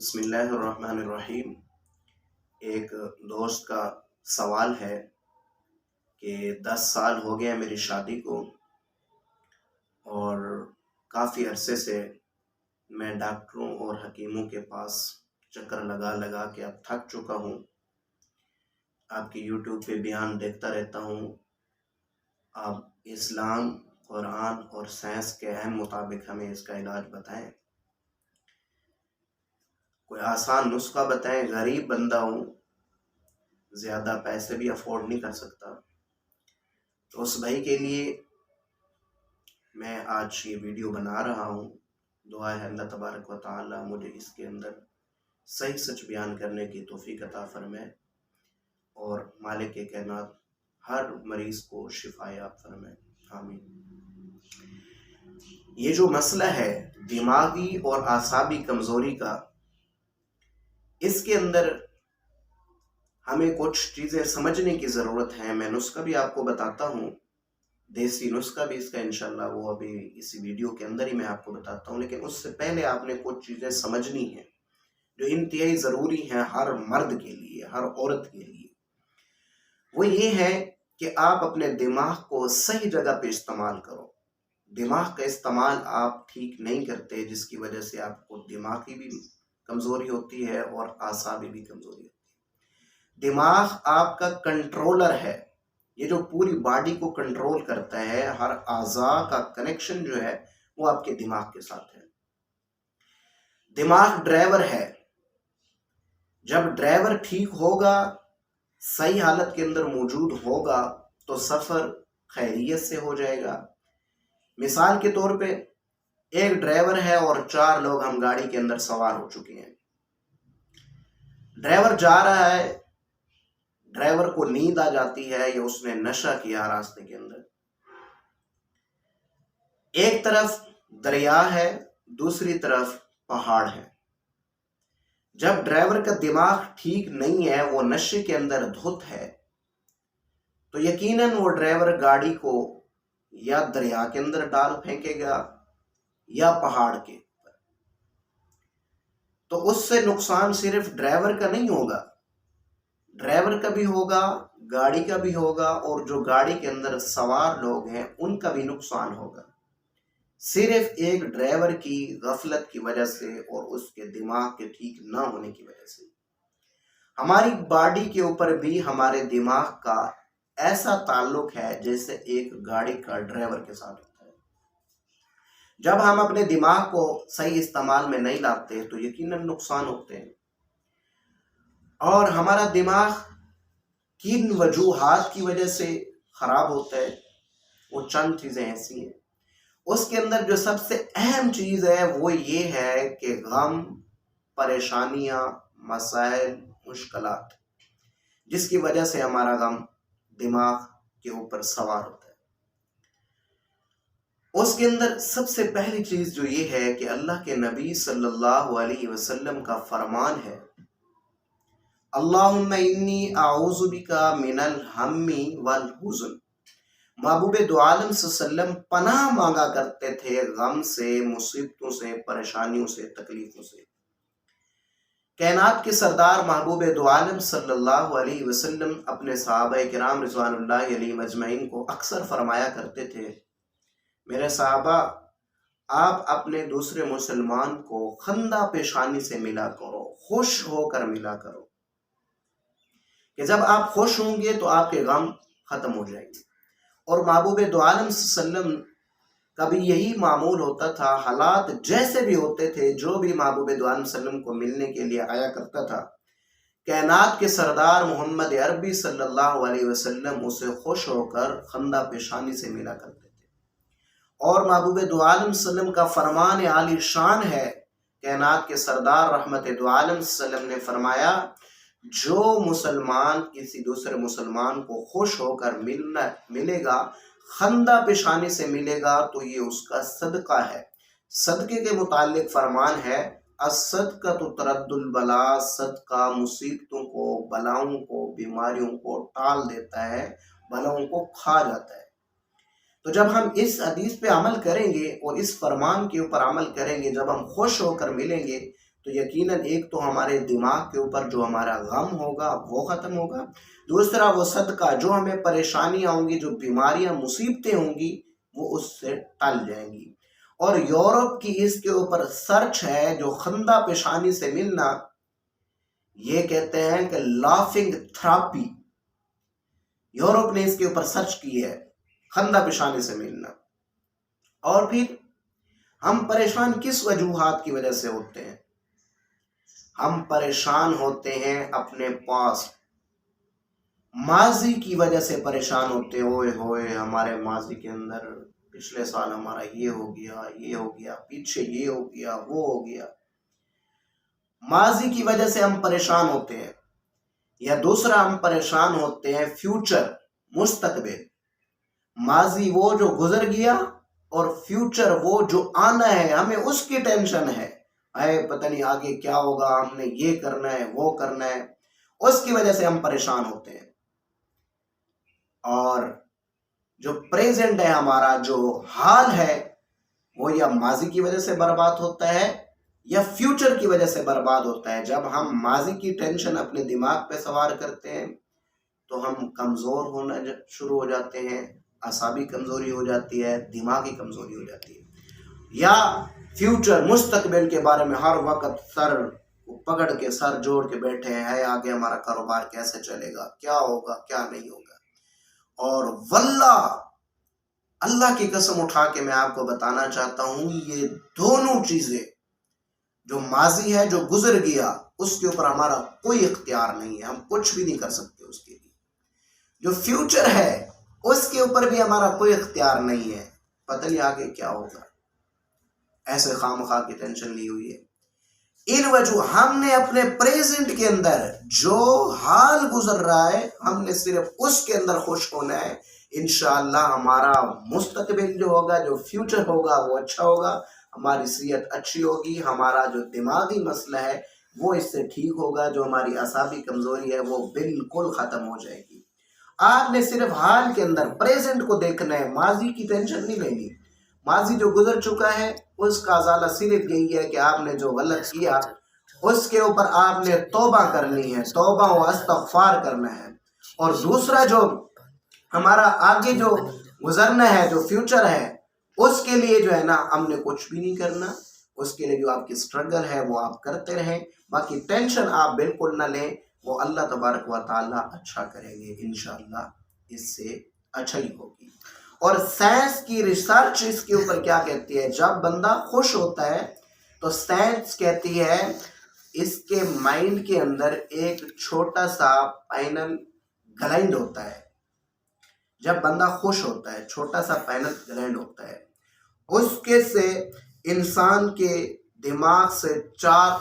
بسم اللہ الرحمن الرحیم۔ ایک دوست کا سوال ہے کہ 10 سال ہو گئے میری شادی کو، اور کافی عرصے سے میں ڈاکٹروں اور حکیموں کے پاس چکر لگا کے اب تھک چکا ہوں۔ آپ کی یوٹیوب پہ بیان دیکھتا رہتا ہوں۔ آپ اسلام، قرآن اور سائنس کے اہم مطابق ہمیں اس کا علاج بتائیں، کوئی آسان نسخہ بتائیں۔ غریب بندہ ہوں، زیادہ پیسے بھی افورڈ نہیں کر سکتا، تو اس بھائی کے لیے میں آج یہ ویڈیو بنا رہا ہوں۔ دعا ہے اللہ تبارک و تعالی مجھے اس کے اندر صحیح سچ بیان کرنے کی توفیق عطا فرمائے، اور مالک کائنات ہر مریض کو شفا یاب فرمائے، آمین۔ یہ جو مسئلہ ہے دماغی اور اعصابی کمزوری کا، اس کے اندر ہمیں کچھ چیزیں سمجھنے کی ضرورت ہے۔ میں نسخہ بھی آپ کو بتاتا ہوں، دیسی نسخہ بھی اس کا انشاءاللہ وہ ابھی اسی ویڈیو کے اندر ہی میں آپ کو بتاتا ہوں، لیکن اس سے پہلے آپ نے کچھ چیزیں سمجھنی ہیں جو انتہائی ضروری ہیں ہر مرد کے لیے، ہر عورت کے لیے۔ وہ یہ ہے کہ آپ اپنے دماغ کو صحیح جگہ پہ استعمال کرو۔ دماغ کا استعمال آپ ٹھیک نہیں کرتے، جس کی وجہ سے آپ کو دماغی بھی کمزوری ہوتی ہے اور اعصابی بھی کمزوری ہوتی ہے۔ دماغ آپ کا کنٹرولر ہے، یہ جو پوری باڈی کو کنٹرول کرتا ہے، ہر اعضاء کا کنیکشن جو ہے وہ آپ کے دماغ کے ساتھ ہے۔ دماغ ڈرائیور ہے، جب ڈرائیور ٹھیک ہوگا، صحیح حالت کے اندر موجود ہوگا، تو سفر خیریت سے ہو جائے گا۔ مثال کے طور پہ ایک ڈرائیور ہے اور 4 لوگ ہم گاڑی کے اندر سوار ہو چکے ہیں۔ ڈرائیور جا رہا ہے، ڈرائیور کو نیند آ جاتی ہے یا اس نے نشہ کیا راستے کے اندر۔ ایک طرف دریا ہے، دوسری طرف پہاڑ ہے۔ جب ڈرائیور کا دماغ ٹھیک نہیں ہے، وہ نشے کے اندر دھت ہے، تو یقیناً وہ ڈرائیور گاڑی کو یا دریا کے اندر ڈال پھینکے گا یا پہاڑ کے اوپر۔ تو اس سے نقصان صرف ڈرائیور کا نہیں ہوگا، ڈرائیور کا بھی ہوگا، گاڑی کا بھی ہوگا، اور جو گاڑی کے اندر سوار لوگ ہیں ان کا بھی نقصان ہوگا، صرف ایک ڈرائیور کی غفلت کی وجہ سے اور اس کے دماغ کے ٹھیک نہ ہونے کی وجہ سے۔ ہماری باڈی کے اوپر بھی ہمارے دماغ کا ایسا تعلق ہے جیسے ایک گاڑی کا ڈرائیور کے ساتھ ہوتا ہے۔ جب ہم اپنے دماغ کو صحیح استعمال میں نہیں لاتے تو یقیناً نقصان ہوتے ہیں۔ اور ہمارا دماغ کن وجوہات کی وجہ سے خراب ہوتا ہے، وہ چند چیزیں ایسی ہیں۔ اس کے اندر جو سب سے اہم چیز ہے وہ یہ ہے کہ غم، پریشانیاں، مسائل، مشکلات، جس کی وجہ سے ہمارا غم دماغ کے اوپر سوار ہوتا ہے۔ اس کے اندر سب سے پہلی چیز جو یہ ہے کہ اللہ کے نبی صلی اللہ علیہ وسلم کا فرمان ہے، اللہم انی اعوذ بک من الہم والحزن۔ محبوب دو عالم صلی اللہ علیہ وسلم پناہ مانگا کرتے تھے غم سے، مصیبتوں سے، پریشانیوں سے، تکلیفوں سے۔ کائنات کے سردار محبوب دو عالم صلی اللہ علیہ وسلم اپنے صحابہ کرام رضوان اللہ علیہم اجمعین کو اکثر فرمایا کرتے تھے، میرے صحابہ، آپ اپنے دوسرے مسلمان کو خندہ پیشانی سے ملا کرو، خوش ہو کر ملا کرو، کہ جب آپ خوش ہوں گے تو آپ کے غم ختم ہو جائیں گے۔ اور محبوب دو عالم صلی اللہ علیہ وسلم کا بھی یہی معمول ہوتا تھا، حالات جیسے بھی ہوتے تھے، جو بھی محبوب دو عالم صلی اللہ علیہ وسلم کو ملنے کے لیے آیا کرتا تھا، کائنات کے سردار محمد عربی صلی اللہ علیہ وسلم اسے خوش ہو کر خندہ پیشانی سے ملا کرتے تھے۔ اور محبوب دو عالم صلی اللہ علیہ وسلم کا فرمان عالی شان ہے، کائنات کے سردار رحمت دو عالم صلی اللہ علیہ وسلم نے فرمایا، جو مسلمان کسی دوسرے مسلمان کو خوش ہو کر ملے گا، خندہ پیشانی سے ملے گا، تو یہ اس کا صدقہ ہے۔ صدقے کے متعلق فرمان ہے، الصدقۃ ترد البلا، صدقہ مصیبتوں کو، بلاؤں کو، بیماریوں کو ٹال دیتا ہے، بلاؤں کو کھا جاتا ہے۔ تو جب ہم اس حدیث پہ عمل کریں گے اور اس فرمان کے اوپر عمل کریں گے، جب ہم خوش ہو کر ملیں گے تو یقیناً ایک تو ہمارے دماغ کے اوپر جو ہمارا غم ہوگا وہ ختم ہوگا، دوسرا وہ صدقہ جو ہمیں پریشانیاں ہوں گی، جو بیماریاں مصیبتیں ہوں گی وہ اس سے ٹل جائیں گی۔ اور یورپ کی اس کے اوپر سرچ ہے جو خندہ پیشانی سے ملنا، یہ کہتے ہیں کہ لافنگ تھراپی، یورپ نے اس کے اوپر سرچ کی ہے، خندہ پیشانی سے ملنا۔ اور پھر ہم پریشان کس وجوہات کی وجہ سے ہوتے ہیں؟ ہم پریشان ہوتے ہیں اپنے پاس ماضی کی وجہ سے پریشان ہوتے ہیں، ہوئے ہوئے ہمارے ماضی کے اندر پچھلے سال ہمارا یہ ہو گیا، یہ ہو گیا، پیچھے یہ ہو گیا، وہ ہو گیا، ماضی کی وجہ سے ہم پریشان ہوتے ہیں۔ یا دوسرا ہم پریشان ہوتے ہیں فیوچر، مستقبل، ماضی وہ جو گزر گیا اور فیوچر وہ جو آنا ہے، ہمیں اس کی ٹینشن ہے، پتہ نہیں آگے کیا ہوگا، ہم نے یہ کرنا ہے وہ کرنا ہے، اس کی وجہ سے ہم پریشان ہوتے ہیں۔ اور جو پریزنٹ ہے، ہمارا جو حال ہے، وہ یا ماضی کی وجہ سے برباد ہوتا ہے یا فیوچر کی وجہ سے برباد ہوتا ہے۔ جب ہم ماضی کی ٹینشن اپنے دماغ پہ سوار کرتے ہیں تو ہم کمزور ہونا شروع ہو جاتے ہیں، اعصابی کمزوری ہو جاتی ہے، دماغی کمزوری ہو جاتی ہے۔ یا فیوچر، مستقبل کے بارے میں ہر وقت سر پکڑ کے، سر جوڑ کے بیٹھے ہیں، آگے ہمارا کاروبار کیسے چلے گا، کیا ہوگا کیا نہیں ہوگا۔ اور واللہ، اللہ کی قسم اٹھا کے میں آپ کو بتانا چاہتا ہوں، یہ دونوں چیزیں، جو ماضی ہے جو گزر گیا، اس کے اوپر ہمارا کوئی اختیار نہیں ہے، ہم کچھ بھی نہیں کر سکتے اس کے لیے۔ جو فیوچر ہے اس کے اوپر بھی ہمارا کوئی اختیار نہیں ہے، پتہ نہیں آگے کیا ہوگا، ایسے خواہ کی ٹینشن لی ہوئی ہے۔ ان وجہ ہم نے اپنے پریزنٹ کے اندر جو حال گزر رہا ہے، ہم نے صرف اس کے اندر خوش ہونا ہے۔ انشاءاللہ ہمارا مستقبل جو ہوگا، جو فیوچر ہوگا وہ اچھا ہوگا، ہماری صحت اچھی ہوگی، ہمارا جو دماغی مسئلہ ہے وہ اس سے ٹھیک ہوگا، جو ہماری اعصابی کمزوری ہے وہ بالکل ختم ہو جائے گی۔ آپ نے صرف حال کے اندر پریزنٹ کو دیکھنا ہے، ماضی کی ٹینشن نہیں لینی۔ ماضی جو گزر چکا ہے اس کا ازالہ صرف یہی ہے کہ آپ نے جو غلط کیا اس کے اوپر آپ نے توبہ کرنی ہے، توبہ و استغفار کرنا ہے۔ اور دوسرا جو ہمارا آگے جو گزرنا ہے، جو فیوچر ہے، اس کے لیے جو ہے نا ہم نے کچھ بھی نہیں کرنا، اس کے لیے جو آپ کی سٹرگل ہے وہ آپ کرتے رہیں، باقی ٹینشن آپ بالکل نہ لیں، وہ اللہ تبارک و تعالیٰ اچھا کریں گے، انشاءاللہ اس سے اچھا ہی ہوگی۔ اور سائنس کی ریسرچ اس کے اوپر کیا کہتی ہے، جب بندہ خوش ہوتا ہے تو سائنس کہتی ہے اس کے مائنڈ کے اندر ایک چھوٹا سا پائنل گلینڈ ہوتا ہے۔ جب بندہ خوش ہوتا ہے چھوٹا سا پائنل گلینڈ ہوتا ہے، اس کے سے انسان کے دماغ سے 4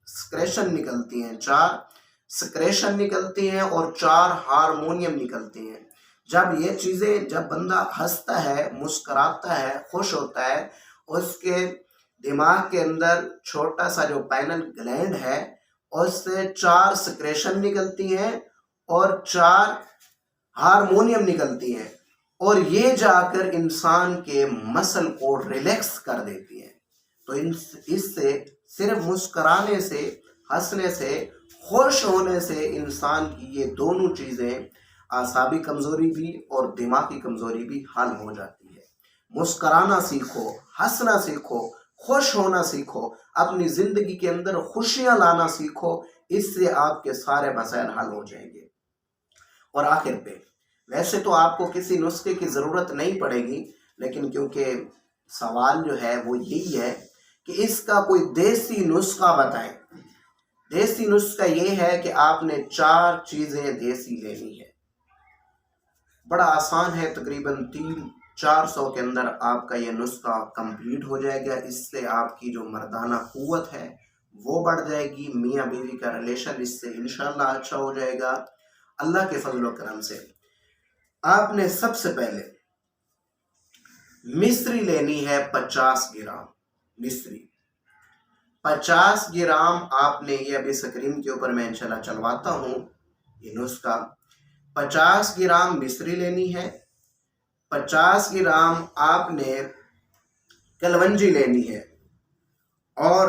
سکریشن نکلتی ہیں اور 4 ہارمونیم نکلتی ہیں۔ جب یہ چیزیں، جب بندہ ہنستا ہے، مسکراتا ہے، خوش ہوتا ہے، اس کے دماغ کے اندر چھوٹا سا جو پائنل گلینڈ ہے اس سے 4 سکریشن نکلتی ہیں اور 4 ہارمونیم نکلتی ہیں، اور یہ جا کر انسان کے مسل کو ریلیکس کر دیتی ہیں۔ تو اس سے صرف مسکرانے سے، ہنسنے سے، خوش ہونے سے انسان کی یہ دونوں چیزیں، اعصابی کمزوری بھی اور دماغی کمزوری بھی حل ہو جاتی ہے۔ مسکرانا سیکھو، ہنسنا سیکھو، خوش ہونا سیکھو، اپنی زندگی کے اندر خوشیاں لانا سیکھو، اس سے آپ کے سارے مسائل حل ہو جائیں گے۔ اور آخر پہ، ویسے تو آپ کو کسی نسخے کی ضرورت نہیں پڑے گی، لیکن کیونکہ سوال جو ہے وہ یہی ہے کہ اس کا کوئی دیسی نسخہ بتائیں۔ دیسی نسخہ یہ ہے کہ آپ نے 4 چیزیں دیسی لینی ہے، بڑا آسان ہے، تقریباً 300-400 کے اندر آپ کا یہ نسخہ کمپلیٹ ہو جائے گا۔ اس سے آپ کی جو مردانہ قوت ہے وہ بڑھ جائے گی، میاں بیوی کا ریلیشن اس سے انشاءاللہ اچھا ہو جائے گا۔ اللہ کے فضل و کرم سے آپ نے سب سے پہلے مصری لینی ہے 50 گرام مصری۔ 50 گرام آپ نے، یہ ابھی سکرین کے اوپر میں انشاءاللہ چلواتا ہوں یہ نسخہ، 50 گرام مصری لینی ہے، 50 گرام آپ نے کلونجی لینی ہے، اور